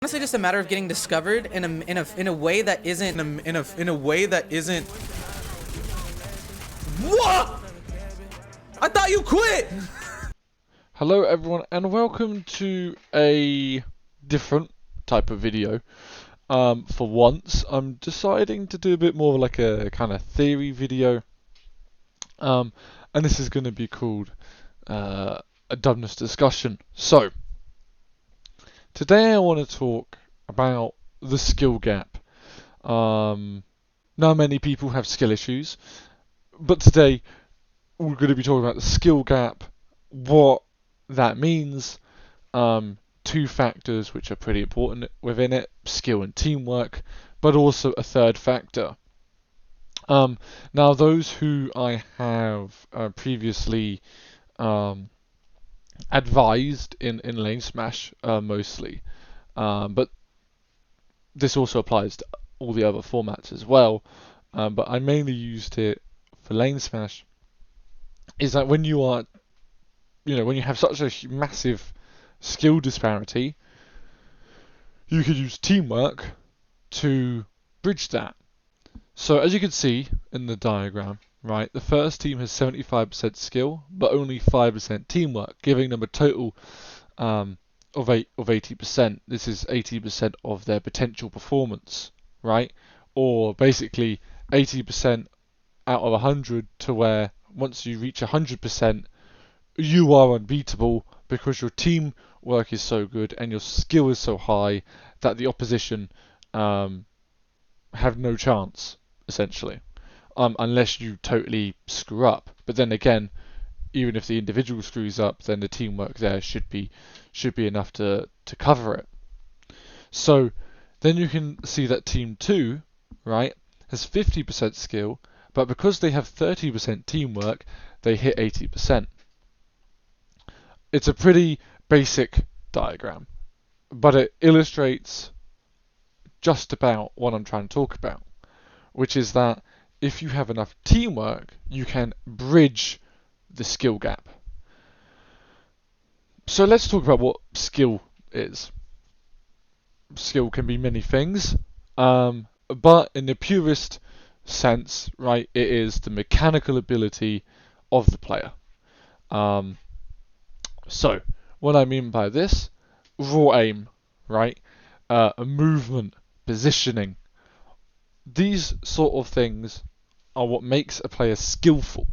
honestly just a matter of getting discovered in a way that isn't in a way that isn't. What? I thought you quit. Hello everyone and welcome to a different type of video. For once, I'm deciding to do a bit more like a kind of theory video. And this is going to be called a Dubnus discussion. So, today I want to talk about the skill gap. Now many people have skill issues, but today we're going to be talking about the skill gap, what that means, two factors which are pretty important within it, skill and teamwork, but also a third factor. Now those who I have previously advised in Lane Smash mostly, but this also applies to all the other formats as well, but I mainly used it for Lane Smash, is that when you are, when you have such a massive skill disparity, you could use teamwork to bridge that. So as you can see in the diagram, right, the first team has 75% skill, but only 5% teamwork, giving them a total of 80%. This is 80% of their potential performance, right? Or basically 80% out of 100, to where once you reach 100%, you are unbeatable because your teamwork is so good and your skill is so high that the opposition have no chance, essentially, unless you totally screw up. But then again, even if the individual screws up, then the teamwork there should be enough to cover it. So then you can see that team 2, right, has 50% skill, but because they have 30% teamwork, they hit 80%. It's a pretty basic diagram, but it illustrates just about what I'm trying to talk about, which is that if you have enough teamwork, you can bridge the skill gap. So let's talk about what skill is. Skill can be many things, but in the purest sense, right, it is the mechanical ability of the player. So what I mean by this, raw aim, right, a movement, positioning, these sort of things are what makes a player skillful.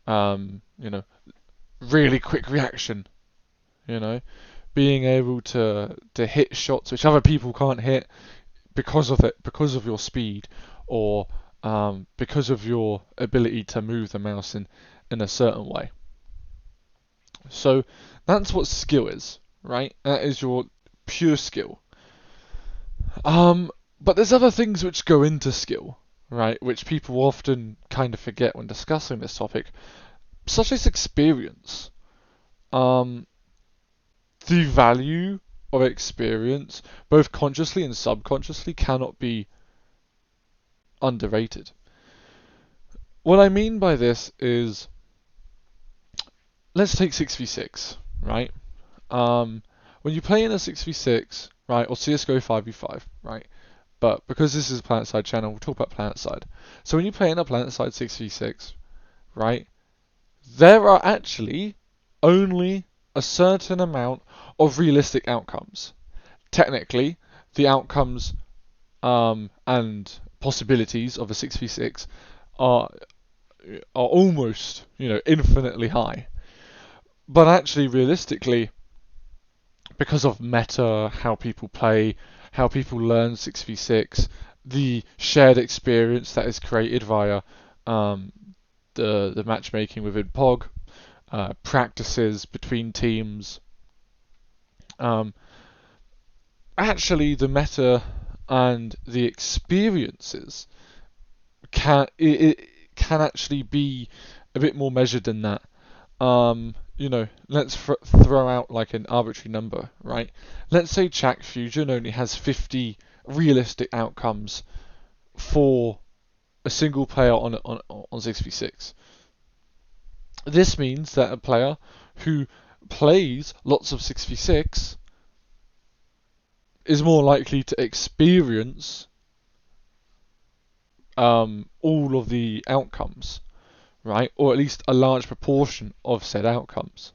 Really quick reaction, being able to hit shots which other people can't hit because of your speed, or because of your ability to move the mouse in a certain way. So that's what skill is, right? That is your pure skill. But there's other things which go into skill, right? Which people often kind of forget when discussing this topic, such as experience. The value of experience, both consciously and subconsciously, cannot be underrated. What I mean by this is, let's take 6v6, right? When you play in a 6v6, right, or CSGO 5v5, right? But because this is a PlanetSide channel, we'll talk about PlanetSide. So when you play in a PlanetSide 6v6, right, there are actually only a certain amount of realistic outcomes. Technically, the outcomes and possibilities of a 6v6 are almost, infinitely high. But actually, realistically, because of meta, how people play, how people learn 6v6, the shared experience that is created via the matchmaking within POG, practices between teams, actually the meta and the experiences can actually be a bit more measured than that. Let's throw out like an arbitrary number, right? Let's say Chak Fusion only has 50 realistic outcomes for a single player on 6v6. This means that a player who plays lots of 6v6 is more likely to experience all of the outcomes, right? Or at least a large proportion of said outcomes.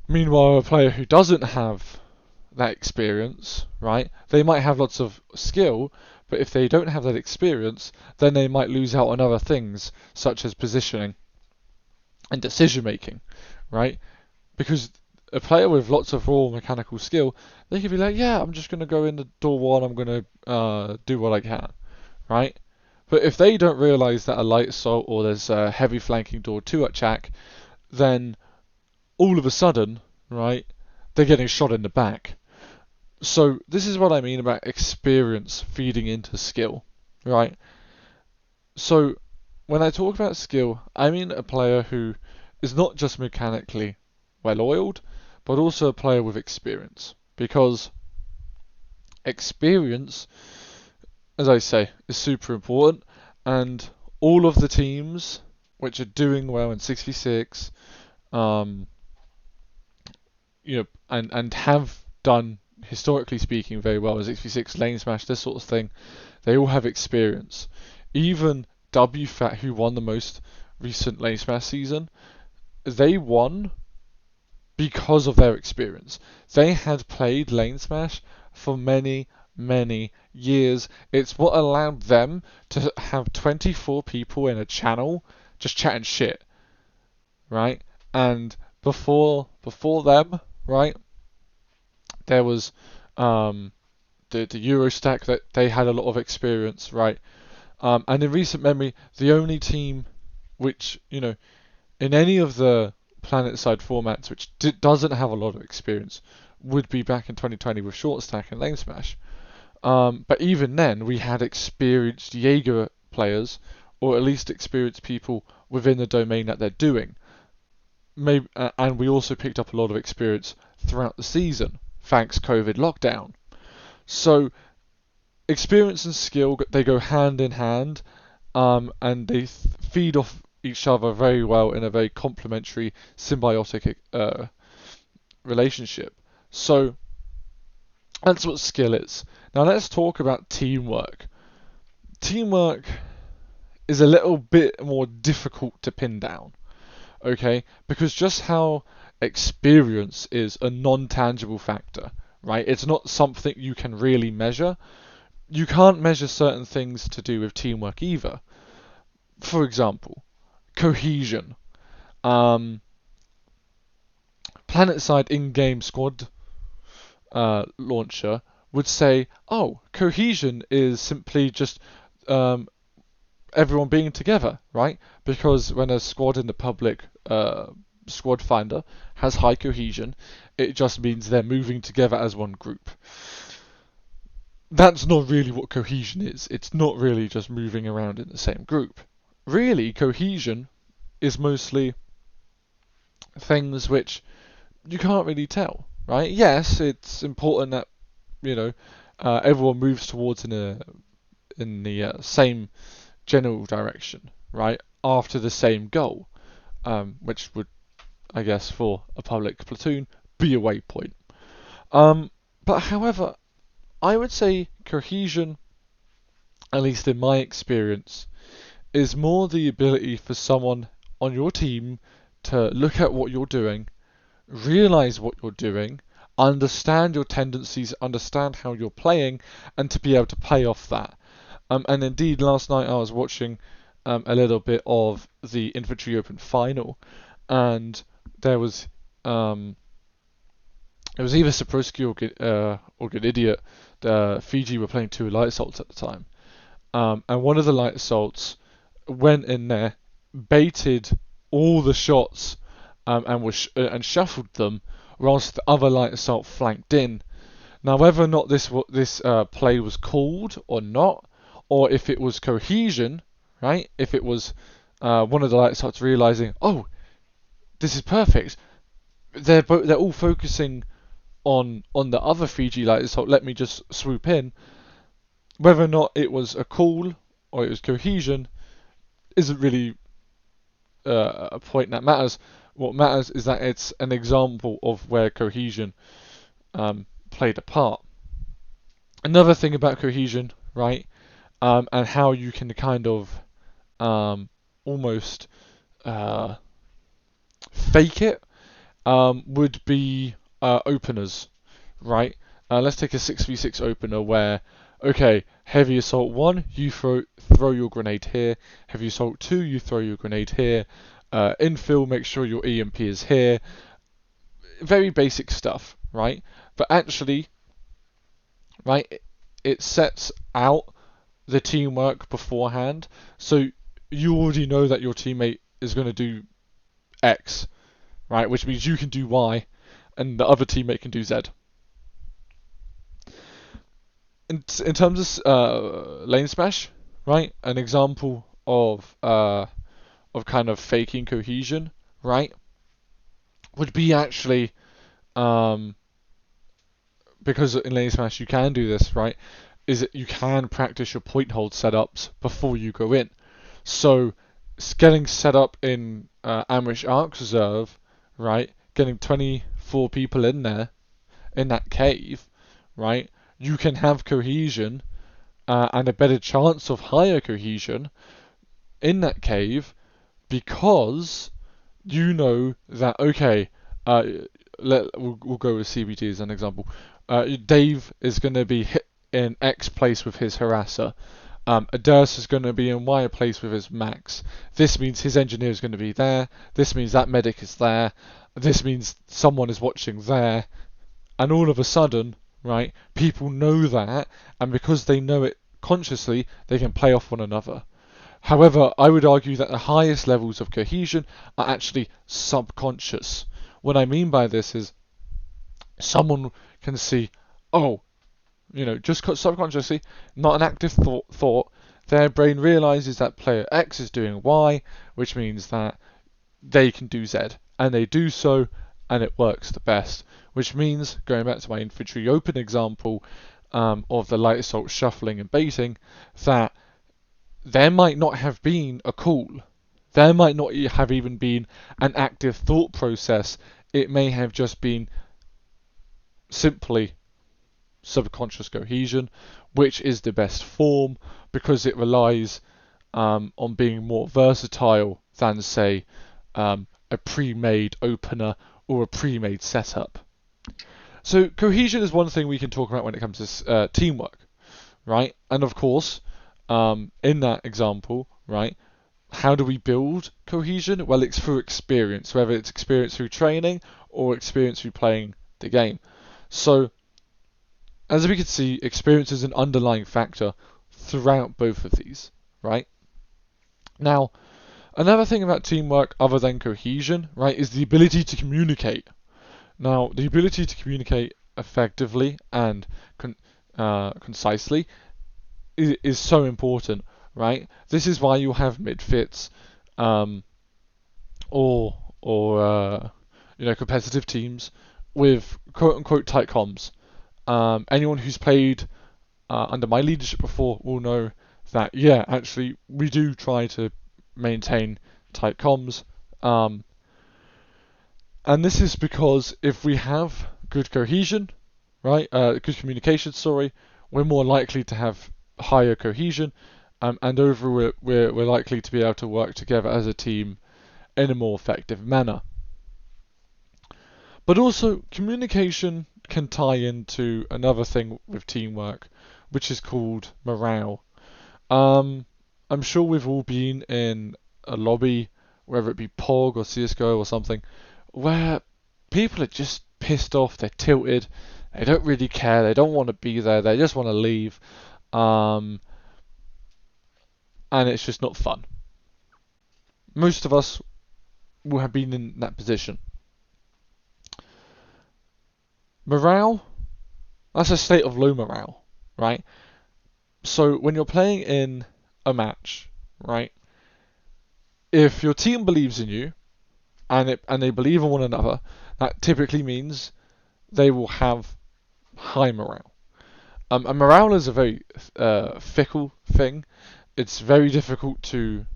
Meanwhile, a player who doesn't have that experience, right? They might have lots of skill, but if they don't have that experience, then they might lose out on other things, such as positioning and decision making, right? Because a player with lots of raw mechanical skill, they could be like, yeah, I'm just going to go in the door one, I'm going to do what I can, right? But if they don't realise that a light assault or there's a heavy flanking door two at Jack, then all of a sudden, right, they're getting shot in the back. So this is what I mean about experience feeding into skill, right? So when I talk about skill, I mean a player who is not just mechanically well-oiled, but also a player with experience. Because experience, as I say, is super important, and all of the teams which are doing well in 6v6, and have done, historically speaking, very well as 6v6, lane smash, this sort of thing, they all have experience. Even WFAT, who won the most recent lane smash season, they won because of their experience. They had played lane smash for many, many years. It's what allowed them to have 24 people in a channel just chatting shit, right? And before them, right, there was the Eurostack, that they had a lot of experience, right? And in recent memory, the only team which, in any of the planet side formats which doesn't have a lot of experience would be back in 2020 with Short Stack and Lane Smash. But even then, we had experienced Jaeger players, or at least experienced people within the domain that they're doing. Maybe, and we also picked up a lot of experience throughout the season, thanks COVID lockdown. So experience and skill, they go hand in hand, and they feed off each other very well in a very complementary, symbiotic relationship. So that's what skill is. Now let's talk about teamwork. Teamwork is a little bit more difficult to pin down, okay? Because just how experience is a non-tangible factor, right? It's not something you can really measure. You can't measure certain things to do with teamwork either. For example, cohesion. PlanetSide in-game squad launcher would say, oh, cohesion is simply just everyone being together, right? Because when a squad in the public squad finder has high cohesion, it just means they're moving together as one group. That's not really what cohesion is. It's not really just moving around in the same group. Really, cohesion is mostly things which you can't really tell, right? Yes, it's important that everyone moves towards in the same general direction, right? After the same goal, which would, I guess, for a public platoon, be a waypoint. But however, I would say cohesion, at least in my experience, is more the ability for someone on your team to look at what you're doing, realize what you're doing, understand your tendencies, understand how you're playing, and to be able to play off that. And indeed, last night I was watching a little bit of the Infantry Open final, and there was it was either Saproski or Good Idiot. Fiji were playing two light assaults at the time, and one of the light assaults went in there, baited all the shots, and shuffled them, whilst the other light assault flanked in. Now, whether or not this play was called or not, or if it was cohesion, right? If it was one of the light assaults realizing, oh, this is perfect. They're all focusing on the other Fiji light assault. Let me just swoop in. Whether or not it was a call or it was cohesion isn't really a point that matters. What matters is that it's an example of where cohesion played a part. Another thing about cohesion, right, and how you can kind of almost uh, fake it, would be openers, right? Let's take a 6v6 opener where, okay, heavy assault 1, you throw your grenade here. Heavy assault 2, you throw your grenade here. Infill, make sure your EMP is here. Very basic stuff, right? But actually, right, it sets out the teamwork beforehand, so you already know that your teammate is going to do X, right? Which means you can do Y, and the other teammate can do Z. In terms of lane smash, right? An example of kind of faking cohesion, right? Would be actually um, because in lane smash you can do this, right? Is that you can practice your point hold setups before you go in. So getting set up in Ambush Arc Reserve, right? Getting 24 people in there in that cave, right? You can have cohesion and a better chance of higher cohesion in that cave because you know that, okay, uh, we'll go with CBT as an example. Dave is going to be hit in X place with his harasser. Adurus is going to be in Y place with his max. This means his engineer is going to be there. This means that medic is there. This means someone is watching there. And all of a sudden, right, people know that, and because they know it consciously, they can play off one another. However, I would argue that the highest levels of cohesion are actually subconscious. What I mean by this is someone can see, oh, just subconsciously, not an active thought, their brain realizes that player X is doing Y, which means that they can do Z, and they do so, and it works the best. Which means, going back to my infantry open example of the light assault shuffling and baiting, that there might not have been a call. There might not have even been an active thought process. It may have just been simply subconscious cohesion, which is the best form because it relies on being more versatile than, say, a pre-made opener or a pre-made setup. So cohesion is one thing we can talk about when it comes to teamwork, right? And of course, in that example, right, how do we build cohesion? Well, it's through experience, whether it's experience through training or experience through playing the game. So, as we can see, experience is an underlying factor throughout both of these, right? Now, another thing about teamwork other than cohesion, right, is the ability to communicate. Now, the ability to communicate effectively and concisely is so important, right? This is why you'll have midfits, or competitive teams with quote unquote tight comms. Anyone who's played under my leadership before will know that, yeah, actually we do try to maintain tight comms. And this is because if we have good cohesion, right, good communication, sorry, we're more likely to have higher cohesion, and overall we're likely to be able to work together as a team in a more effective manner. But also, communication can tie into another thing with teamwork, which is called morale. I'm sure we've all been in a lobby, whether it be POG or CSGO or something, where people are just pissed off, they're tilted, they don't really care, they don't want to be there, they just want to leave, and it's just not fun. Most of us will have been in that position. Morale, that's a state of low morale, right? So when you're playing in a match, right, if your team believes in you and they believe in one another, that typically means they will have high morale. And morale is a very fickle thing. It's very difficult to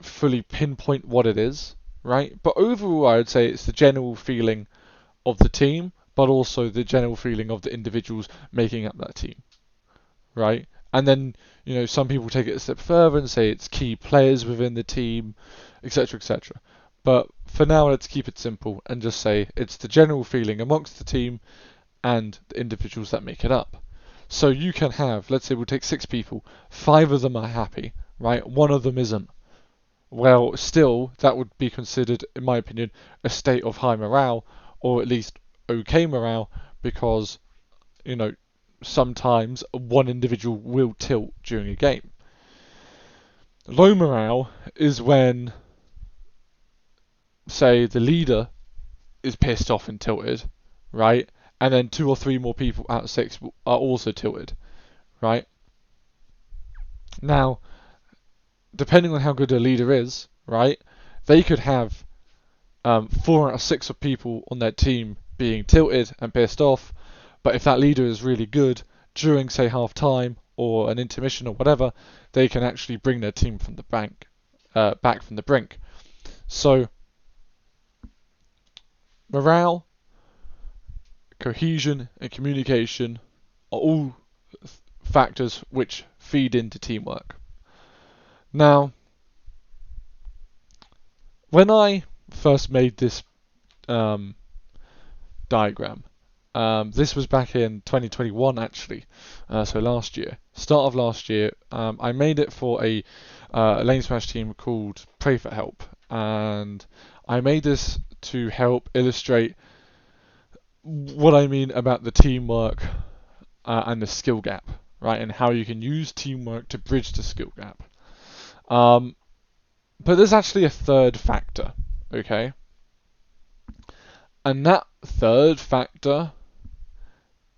fully pinpoint what it is, right? But overall, I would say it's the general feeling of the team but also the general feeling of the individuals making up that team, right? And then, some people take it a step further and say it's key players within the team, etc., etc. But for now, let's keep it simple and just say it's the general feeling amongst the team and the individuals that make it up. So you can have, let's say we'll take 6 people, 5 of them are happy, right? 1 of them isn't. Well, still, that would be considered, in my opinion, a state of high morale, or at least okay morale, because, sometimes one individual will tilt during a game. Low morale is when, say, the leader is pissed off and tilted, right? And then 2 or 3 more people out of 6 are also tilted, right? Now, depending on how good a leader is, right, they could have 4 out of 6 of people on their team being tilted and pissed off, but if that leader is really good, during, say, half time or an intermission or whatever, they can actually bring their team from the back from the brink. So, morale, cohesion, and communication are all factors which feed into teamwork. Now, when I first made this diagram, this was back in 2021 actually, so last year, start of last year. I made it for a Lane Smash team called Pray for Help, and I made this to help illustrate what I mean about the teamwork and the skill gap, right, and how you can use teamwork to bridge the skill gap. But there's actually a third factor, okay? And that third factor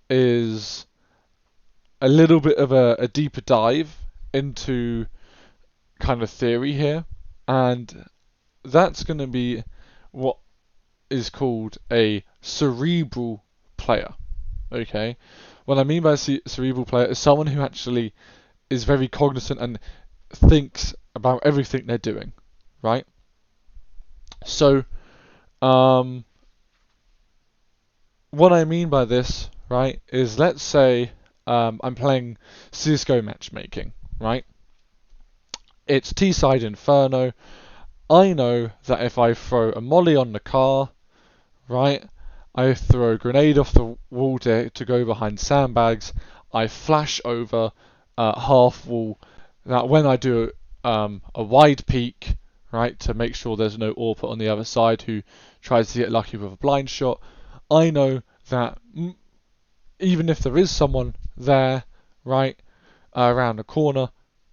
is a little bit of a deeper dive into kind of theory here, and that's going to be what is called a cerebral player, okay? What I mean by cerebral player is someone who actually is very cognizant and thinks about everything they're doing, right? So, what I mean by this, right, is let's say I'm playing CSGO matchmaking, right? It's T-side Inferno. I know that if I throw a molly on the car, right, I throw a grenade off the wall to go behind sandbags, I flash over half wall. That when I do a wide peek, right, to make sure there's no AWP on the other side who tries to get lucky with a blind shot, I know that even if there is someone there, right, around the corner,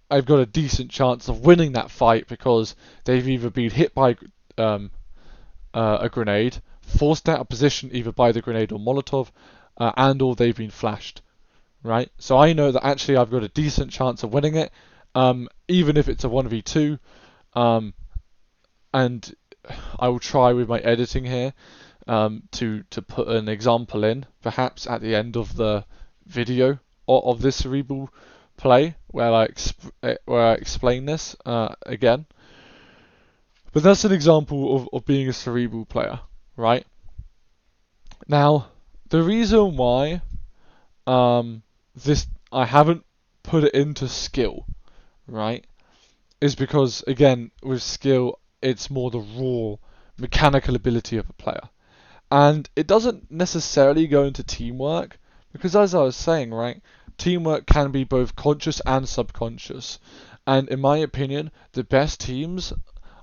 I've got a decent chance of winning that fight because they've either been hit by a grenade, forced out of position either by the grenade or Molotov, and or they've been flashed, right? So I know that actually I've got a decent chance of winning it, even if it's a 1v2, and I will try with my editing here to put an example in, perhaps at the end of the video of this cerebral play where I explain this again. But that's an example of being a cerebral player, right? Now, the reason why I haven't put it into skill, right, is because again with skill it's more the raw mechanical ability of a player. And it doesn't necessarily go into teamwork, because as I was saying, right, teamwork can be both conscious and subconscious. And in my opinion, the best teams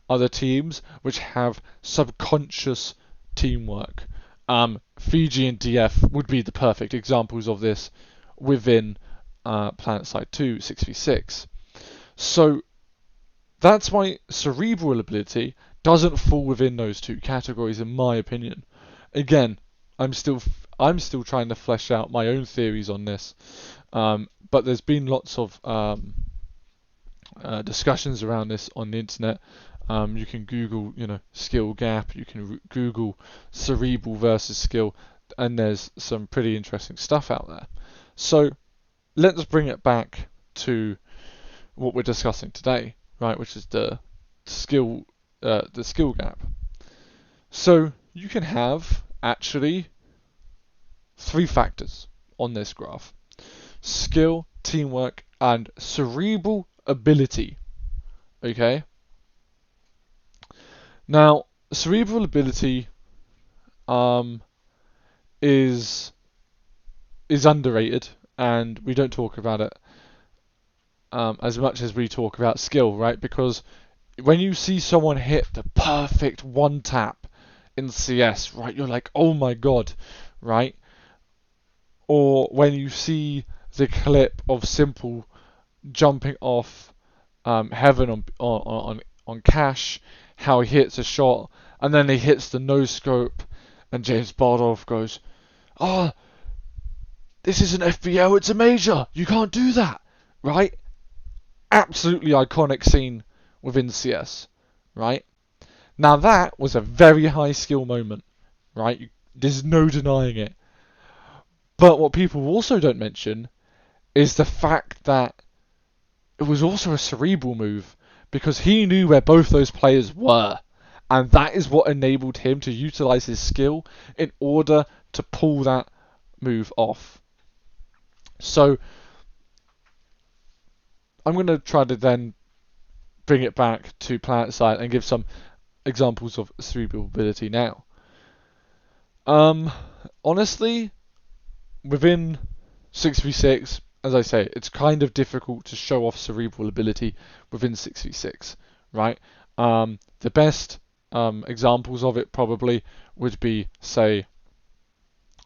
are the teams which have subconscious teamwork. Fiji and DF would be the perfect examples of this within PlanetSide 2 6v6. So that's why cerebral ability doesn't fall within those two categories, in my opinion. Again, I'm still trying to flesh out my own theories on this, but there's been lots of discussions around this on the internet. You can Google, skill gap. You can Google cerebral versus skill, and there's some pretty interesting stuff out there. So let's bring it back to what we're discussing today, right? Which is the skill gap. So you can have actually three factors on this graph: skill, teamwork, and cerebral ability. Okay? Now, cerebral ability is underrated, and we don't talk about it as much as we talk about skill, right? Because when you see someone hit the perfect one tap in CS, right, you're like, oh my god, right? Or when you see the clip of Simple jumping off heaven on Cash, how he hits a shot, and then he hits the no scope, and James Bardolph goes, "Oh, this isn't FBO, it's a major. You can't do that," right? Absolutely iconic scene within CS, right? Now that was a very high skill moment, right? There's no denying it. But what people also don't mention is the fact that it was also a cerebral move, because he knew where both those players were, and that is what enabled him to utilize his skill in order to pull that move off. So I'm going to try to then bring it back to PlanetSide and give some examples of cerebral ability now. Honestly, within 6v6, as I say, it's kind of difficult to show off cerebral ability within 6v6, right? The best examples of it probably would be, say,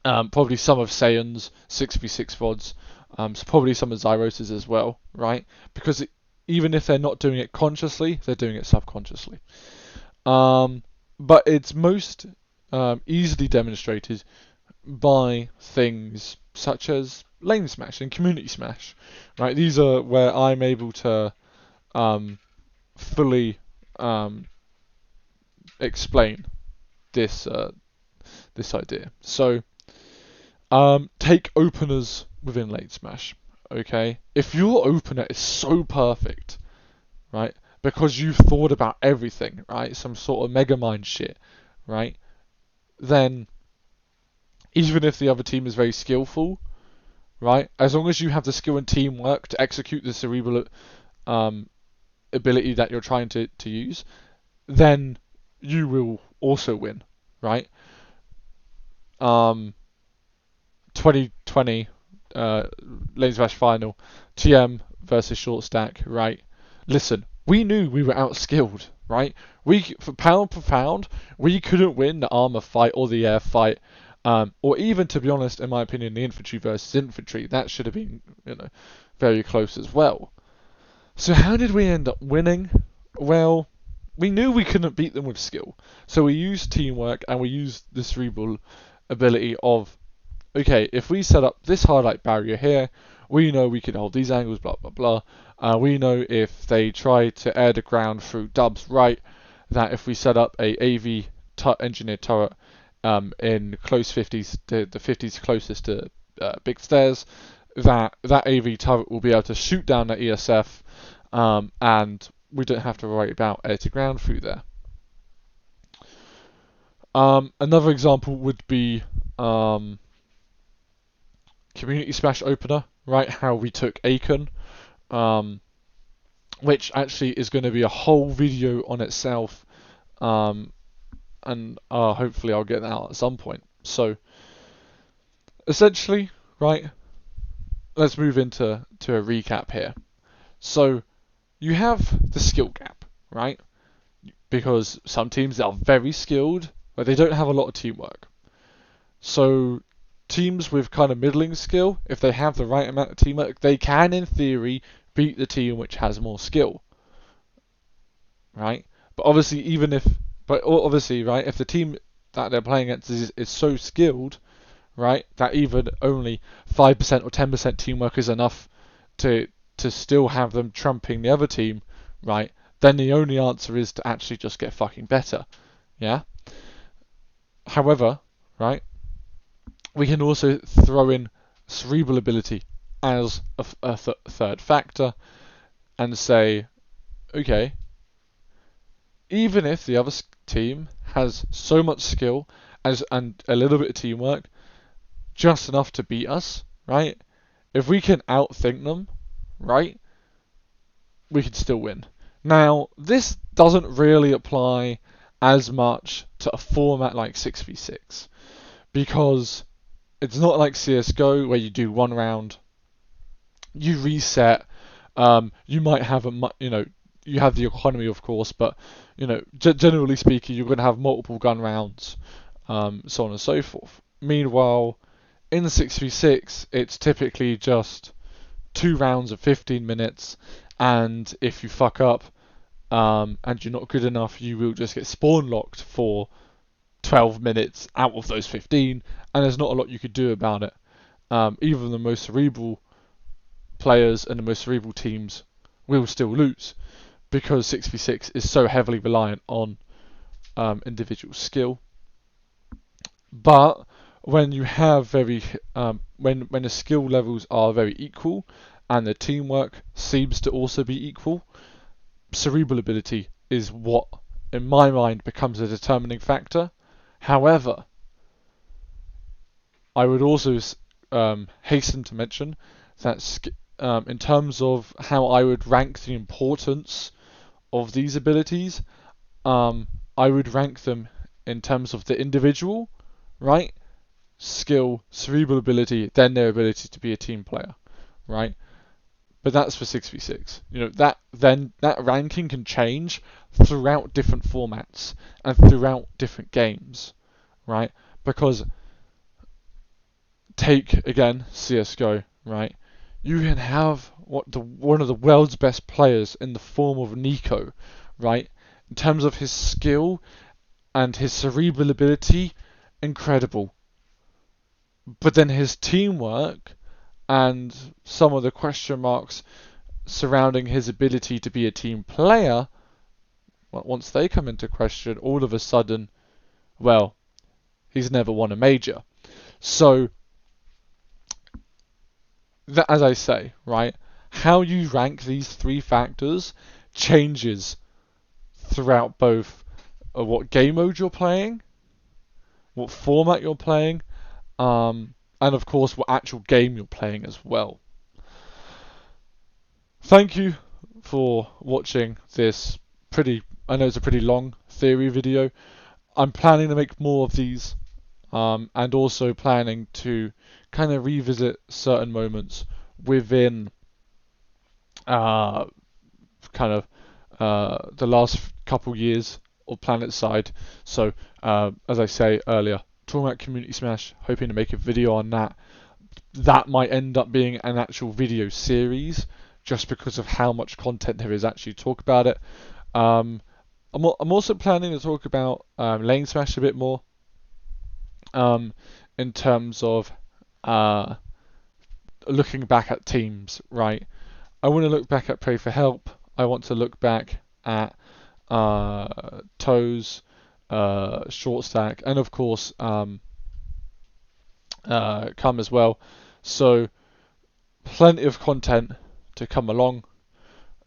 probably some of Saiyans 6v6 VODs, so probably some of Zyros's as well, right? Because even if they're not doing it consciously, they're doing it subconsciously. But it's most easily demonstrated by things such as lane smash and community smash, right? These are where I'm able to fully explain this this idea. So take openers within lane smash. Okay, if your opener is so perfect, right, because you've thought about everything, right, some sort of mega mind shit, right, then even if the other team is very skillful, right, as long as you have the skill and teamwork to execute the cerebral ability that you're trying to use, then you will also win, right? 2020 Lane Smash final, TM versus Short Stack, right? Listen, we knew we were outskilled, right? For pound, we couldn't win the armor fight or the air fight, or even, to be honest, in my opinion, the infantry versus infantry. That should have been, very close as well. So how did we end up winning? Well, we knew we couldn't beat them with skill, so we used teamwork and we used the cerebral ability of, okay, if we set up this highlight barrier here, we know we can hold these angles, blah, blah, blah. We know if they try to air the ground through dubs right, that if we set up a AV engineered turret in close 50s, the 50s closest to big stairs, that AV turret will be able to shoot down that ESF, and we don't have to worry about air to ground through there. Another example would be Community Smash opener, right? How we took Akon, which actually is going to be a whole video on itself, and hopefully I'll get that out at some point. So essentially, right, let's move into a recap here. So you have the skill gap, right? Because some teams are very skilled, but they don't have a lot of teamwork. So teams with kind of middling skill, if they have the right amount of teamwork, they can, in theory, beat the team which has more skill, right? But obviously, right, if the team that they're playing against is so skilled, right, that even only 5% or 10% teamwork is enough to still have them trumping the other team, right, then the only answer is to actually just get fucking better, yeah? However, right, we can also throw in cerebral ability as a third factor and say, okay, even if the other team has so much skill and a little bit of teamwork, just enough to beat us, right? If we can outthink them, right, we can still win. Now, this doesn't really apply as much to a format like 6v6 because it's not like CS:GO where you do one round, you reset, you might have you have the economy of course, but generally speaking, you're going to have multiple gun rounds, so on and so forth. Meanwhile, in 6v6, it's typically just 2 rounds of 15 minutes, and if you fuck up, and you're not good enough, you will just get spawn locked for 12 minutes out of those 15, and there's not a lot you could do about it. Even the most cerebral players and the most cerebral teams will still lose because 6v6 is so heavily reliant on individual skill. But when you have when the skill levels are very equal and the teamwork seems to also be equal, cerebral ability is what, in my mind, becomes a determining factor. However, I would also hasten to mention that in terms of how I would rank the importance of these abilities, I would rank them in terms of the individual, right? Skill, cerebral ability, then their ability to be a team player, right? But that's for 6v6. That ranking can change throughout different formats and throughout different games, right? Because take again CS:GO, right? You can have one of the world's best players in the form of Nico, right? In terms of his skill and his cerebral ability, incredible. But then his teamwork and some of the question marks surrounding his ability to be a team player, once they come into question, all of a sudden, well, he's never won a major. So, as I say, right, how you rank these three factors changes throughout both what game mode you're playing, what format you're playing, and of course what actual game you're playing as well. Thank you for watching this I know it's a pretty long theory video. I'm planning to make more of these, and also planning to kind of revisit certain moments within the last couple years of PlanetSide. So, as I say earlier, talking about Community Smash, hoping to make a video on that. That might end up being an actual video series, just because of how much content there is actually to talk about it. I'm also planning to talk about Lane Smash a bit more, in terms of looking back at teams, right? I want to look back at Pray for Help. I want to look back at Toes, Short Stack, and of course Come as well. So plenty of content to come along,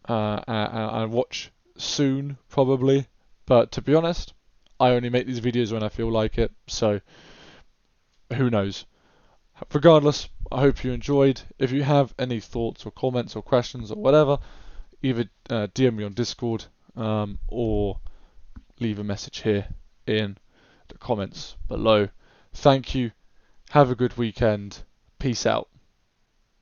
and watch soon probably. But to be honest, I only make these videos when I feel like it, so who knows. Regardless, I hope you enjoyed. If you have any thoughts or comments or questions or whatever, either DM me on Discord, or leave a message here in the comments below. Thank you. Have a good weekend. Peace out.